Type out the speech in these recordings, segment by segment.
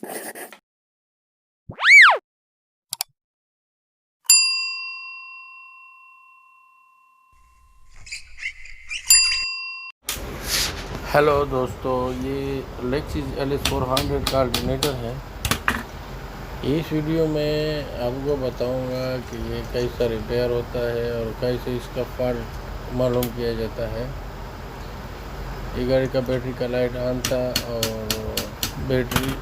Hello दोस्तों, ये Lexus LS400 का अल्टरनेटर है। इस वीडियो में आपको बताऊंगा कि ये कैसा रिपेयर होता है और कैसे इसका फॉल्ट मालूम किया जाता है। ये गाड़ी का बैटरी का लाइट ऑन था और बैटरी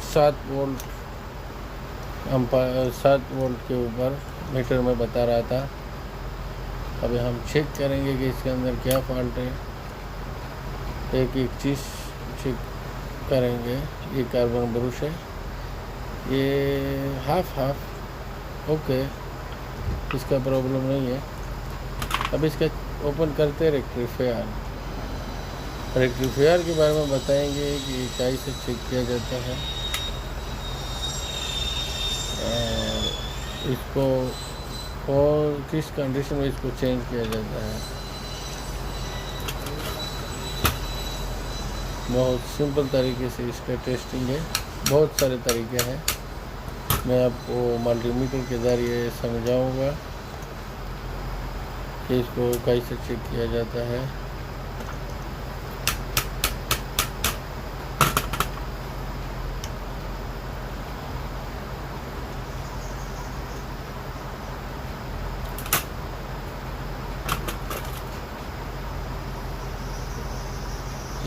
7 वोल्ट के ऊपर मीटर में बता रहा था। अभी हम चेक करेंगे कि इसके अंदर क्या फॉल्ट है। एक चीज़ चेक करेंगे। ये कार्बन ब्रश है, ये हाफ ओके, इसका प्रॉब्लम नहीं है। अब इसका ओपन करते रेक्टिफायर के बारे में बताएंगे कि कैसे चेक किया जाता है और इसको और किस कंडीशन में इसको चेंज किया जाता है। बहुत सिंपल तरीके से इसका टेस्टिंग है। बहुत सारे तरीके हैं, मैं आपको मल्टीमीटर के ज़रिए समझाऊंगा कि इसको कैसे चेक किया जाता है।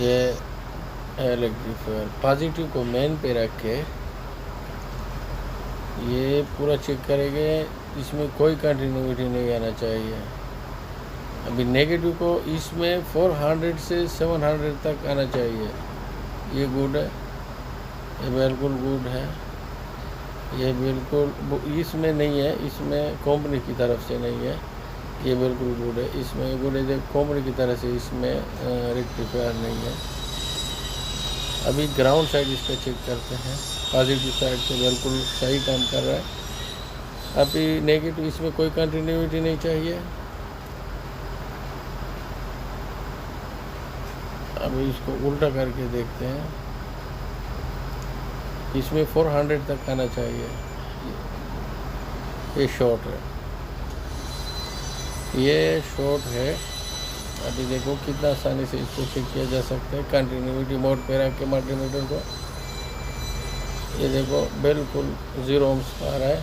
ये रेक्टिफायर पॉजिटिव को मेन पे रख के ये पूरा चेक करेंगे, इसमें कोई कंटिन्यूटी नहीं आना चाहिए। अभी नेगेटिव को इसमें 400 से 700 तक आना चाहिए। ये गुड है, ये बिल्कुल गुड है। ये बिल्कुल इसमें नहीं है, इसमें कंपनी की तरफ से नहीं है। ये बिल्कुल गुड है, इसमें गुड है कंपनी की तरफ से इसमें रेक्टिफायर नहीं है। अभी ग्राउंड साइड इसका चेक करते हैं। पॉजिटिव साइड से बिल्कुल सही काम कर रहा है। अभी नेगेटिव इसमें कोई कंटिन्यूटी नहीं चाहिए। अभी इसको उल्टा करके देखते हैं, इसमें 400 तक आना चाहिए। ये शॉर्ट है, ये शॉर्ट है। अभी देखो कितना आसानी से इसको चेक किया जा सकता है। कंटिन्यूटी मोड पे रख के मल्टीमीटर को, ये देखो बिल्कुल 0 ohms आ रहा है,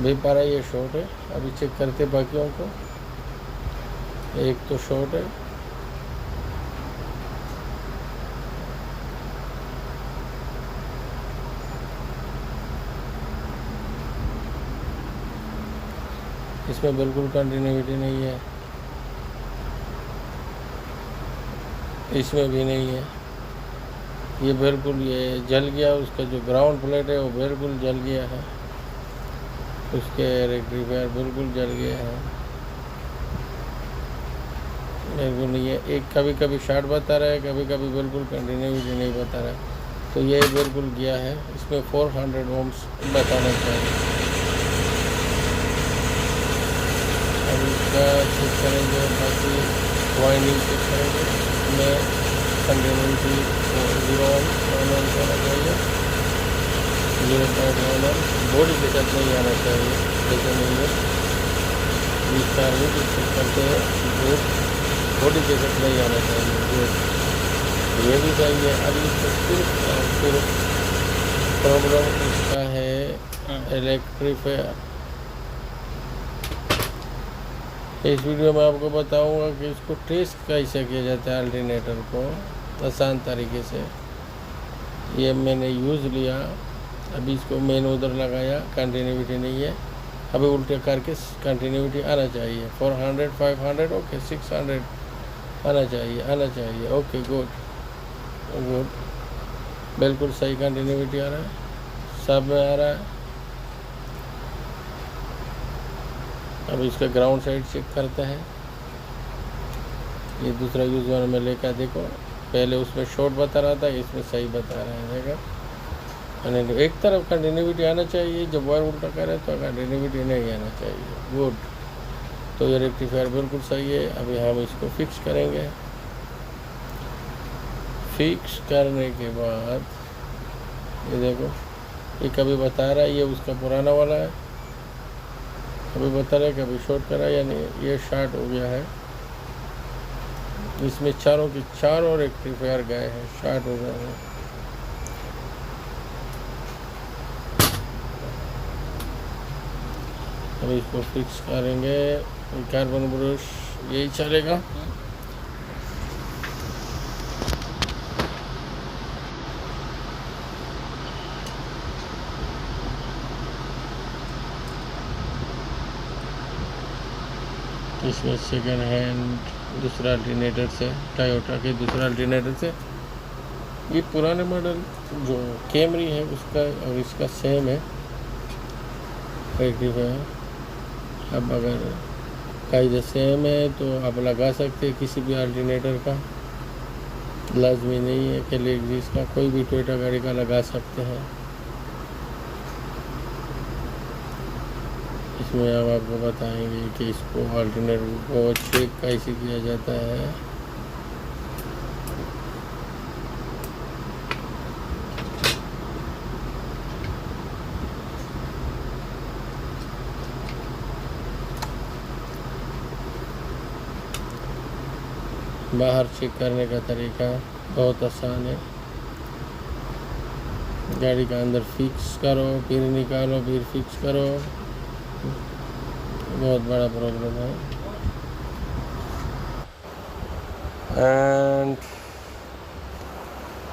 भी पा रहा है। ये शॉर्ट है। अभी चेक करते बाकियों को। एक तो शॉर्ट है, इसमें बिल्कुल कंटिन्यूटी नहीं है, इसमें भी नहीं है। ये बिल्कुल ये जल गया, उसका जो ग्राउंड प्लेट है वो बिल्कुल जल गया है, उसके रेक्टिफायर बिल्कुल जल गया है, बिल्कुल नहीं है। एक कभी कभी शॉर्ट बता रहा है, कभी कभी बिल्कुल कंटिन्यूटी नहीं बता रहा है। तो ये बिल्कुल गया है, इसमें 400 ohms बताना चाहिए। अब इसका चेक करेंगे, बाकी वाइंडिंग चेक करेंगे। इसमें कंटिन्यूटी 0 ohms होना चाहिए, 0.1 ohms। बॉडी के साथ नहीं आना चाहिए, जैसे नहीं है। विस्तार में चेक करते हैं, बॉडी के साथ नहीं आना चाहिए, ये भी चाहिए। अभी सिर्फ प्रॉब्लम इसका है इलेक्ट्रीफायर। इस वीडियो में आपको बताऊंगा कि इसको टेस्ट कैसे किया जाता है अल्टरनेटर को आसान तरीके से। ये मैंने यूज़ लिया। अभी इसको मैंने उधर लगाया, कंटिन्यूटी नहीं है। अभी उल्टे करके कंटिन्यूटी आना चाहिए। 400 500 ओके, 600 आना चाहिए। ओके, गुड, बिल्कुल सही कंटिन्यूटी आ रहा है, सब में आ रहा है। अब इसका ग्राउंड साइड चेक करते हैं। ये दूसरा यूज़ वन में लेकर देखो, पहले उसमें शॉर्ट बता रहा था, इसमें सही बता रहा है। देखो, एक तरफ कंटिन्यूटी आना चाहिए, जब वायर उल्टा करे तो कंटिन्यूटी नहीं आना चाहिए। गुड, तो ये रेक्टिफायर बिल्कुल सही है। अभी हम इसको फिक्स करेंगे। फिक्स करने के बाद ये देखो, ये कभी बता रहा है ये उसका पुराना वाला है, कभी बता रहा है कभी शॉर्ट करा, यानी ये शार्ट हो गया है। इसमें चारों के चारों रेक्टिफायर गए हैं, शार्ट हो गए हैं। अब इसको फिक्स करेंगे। कार्बन ब्रश यही चलेगा। इसमें सेकंड हैंड दूसरा अल्टरनेटर से, टोयोटा के दूसरा अल्टरनेटर से, ये पुराने मॉडल जो कैमरी है उसका और इसका सेम है रेक्टिफायर। अब अगर कायदा सेम है तो आप लगा सकते हैं किसी भी अल्टरनेटर का, लाजमी नहीं है कि लेग्जिस का, कोई भी टोयोटा गाड़ी का लगा सकते हैं। इसमें अब आपको बताएंगे कि इसको अल्टरनेटर को चेक कैसे किया जाता है। बाहर चेक करने का तरीका बहुत आसान है। गाड़ी का अंदर फिक्स करो, फिर निकालो, फिर फिक्स करो, बहुत बड़ा प्रॉब्लम है। एंड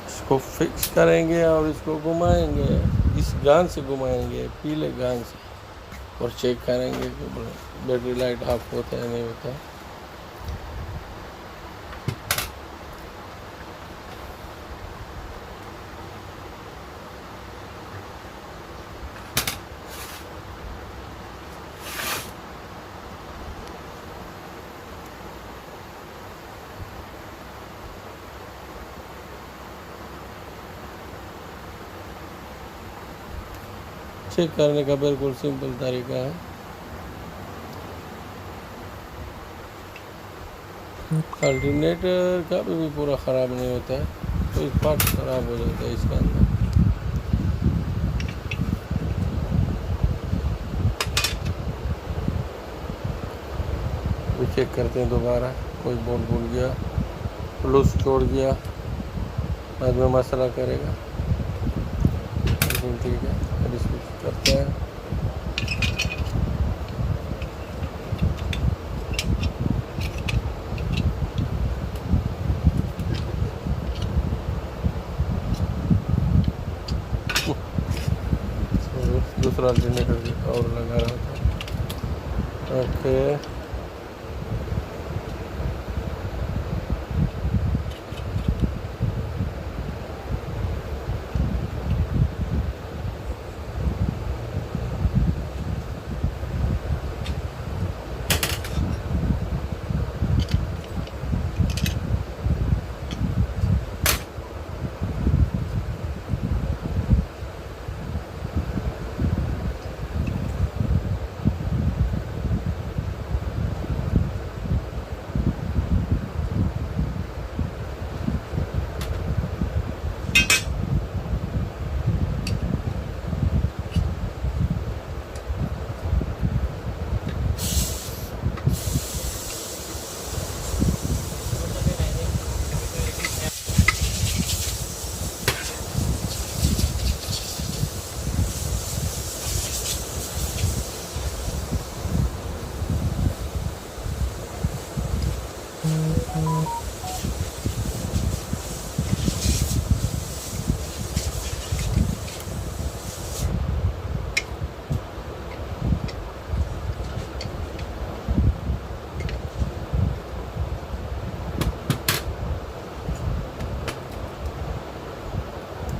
इसको फिक्स करेंगे और इसको घुमाएंगे, इस गान से घुमाएंगे, पीले गान से, और चेक करेंगे कि बैटरी लाइट ऑफ होता है नहीं होता है। चेक करने का बिल्कुल सिंपल तरीका है। अल्टरनेटर का भी पूरा ख़राब नहीं होता है, कोई पार्ट ख़राब हो जाता है इसके अंदर। भी चेक करते हैं दोबारा, कोई बोल्ट भूल गया, लूज छोड़ गया, बाद में मसला करेगा। लेकिन ठीक है, अब इसको करते हैं। दूसरा जनरेटर और लगा रहा था। ओके,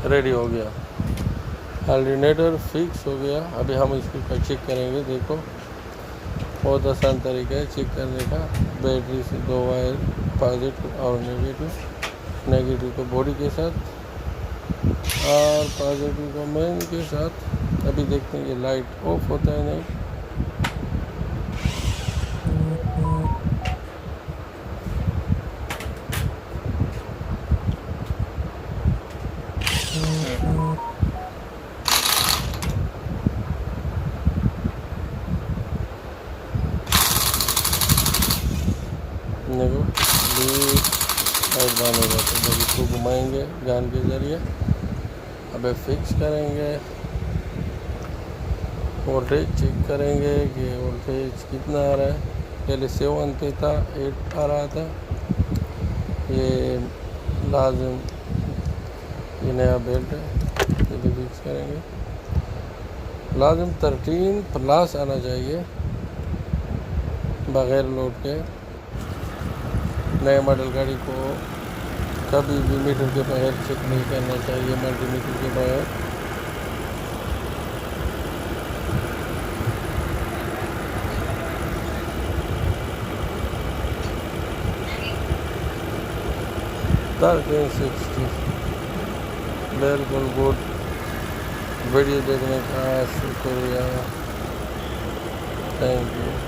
रेडी हो गया, अल्टरनेटर फिक्स हो गया। अभी हम इसको चेक करेंगे। देखो, बहुत आसान तरीका है चेक करने का। बैटरी से 2 वायर, पॉजिटिव और नेगेटिव, नेगेटिव को बॉडी के साथ और पॉजिटिव को मेन के साथ। अभी देखते हैं ये लाइट ऑफ होता है नहीं। है। तो जब इसको घुमाएंगे गन के ज़रिए, अब फिक्स करेंगे, वोल्टेज चेक करेंगे कि वोल्टेज कितना आ रहा है। पहले 7 पे था, 8 आ रहा था। ये लाजम ये नया बेल्ट है, ये भी फिक्स करेंगे। लाजम 13 प्लस आना चाहिए बग़ैर लोड के। नए मॉडल गाड़ी को कभी भी मीटर के बगैर चेक नहीं करना चाहिए, मल्टीमीटर के बगैर। Thirteen 60 बिल्कुल गुड। वीडियो देखने का शुक्रिया, थैंक यू।